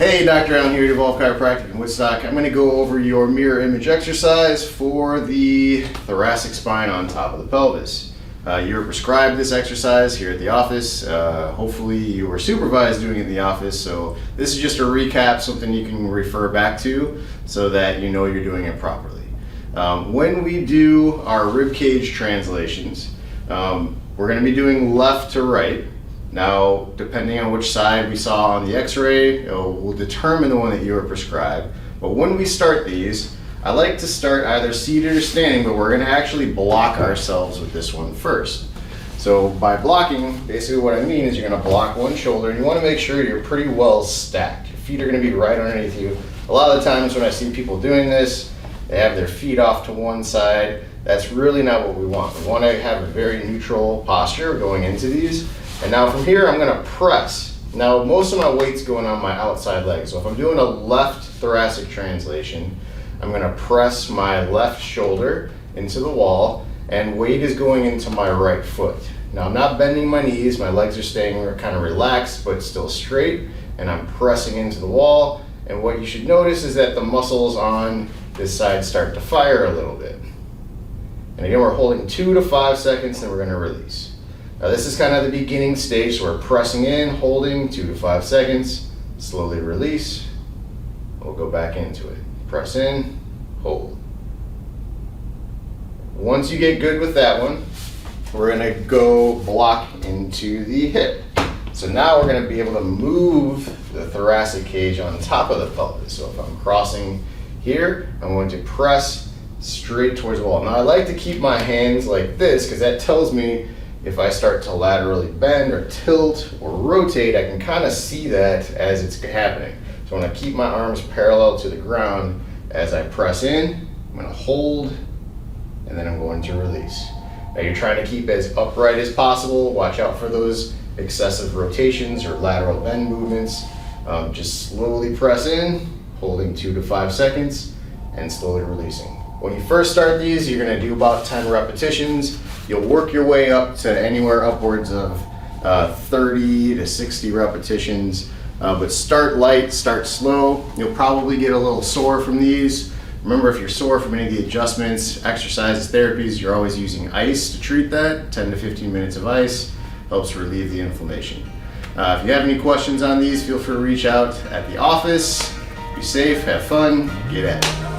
Hey, Dr. Allin here at Evolve Chiropractic in Woodstock. I'm going to go over your mirror image exercise for the thoracic spine on top of the pelvis. You were prescribed this exercise here at the office. Hopefully you were supervised doing it in the office, so this is just a recap, something you can refer back to so that you know you're doing it properly. When we do our rib cage translations, we're going to be doing left to right. Now, depending on which side we saw on the x-ray, will determine the one that you were prescribed. But when we start these, I like to start either seated or standing, but we're going to actually block ourselves with this one first. So by blocking, basically what I mean is you're going to block one shoulder, and you want to make sure you're pretty well stacked. Your feet are going to be right underneath you. A lot of the times when I see people doing this, they have their feet off to one side. That's really not what we want. We want to have a very neutral posture going into these. And now from here, I'm gonna press. Now, most of my weight's going on my outside leg. So if I'm doing a left thoracic translation, I'm gonna press my left shoulder into the wall, and weight is going into my right foot. Now, I'm not bending my knees. My legs are staying kind of relaxed, but still straight, and I'm pressing into the wall. And what you should notice is that the muscles on this side start to fire a little bit. And again, we're holding 2 to 5 seconds, then we're gonna release. Now this is kind of the beginning stage, so we're pressing in, holding 2 to 5 seconds, slowly release. We'll go back into it. Press in, hold. Once you get good with that one, we're gonna go block into the hip. So now we're gonna be able to move the thoracic cage on top of the pelvis. So if I'm crossing here, I'm going to press straight towards the wall. Now I like to keep my hands like this because that tells me if I start to laterally bend or tilt or rotate, I can kind of see that as it's happening. So I'm going to keep my arms parallel to the ground as I press in. I'm going to hold, and then I'm going to release. Now you're trying to keep as upright as possible. Watch out for those excessive rotations or lateral bend movements. Just slowly press in, holding 2 to 5 seconds, and slowly releasing. When you first start these, you're going to do about 10 repetitions. You'll work your way up to anywhere upwards of 30 to 60 repetitions. But start light, start slow. You'll probably get a little sore from these. Remember, if you're sore from any of the adjustments, exercises, therapies, you're always using ice to treat that. 10 to 15 minutes of ice helps relieve the inflammation. If you have any questions on these, feel free to reach out at the office. Be safe, have fun, get at it.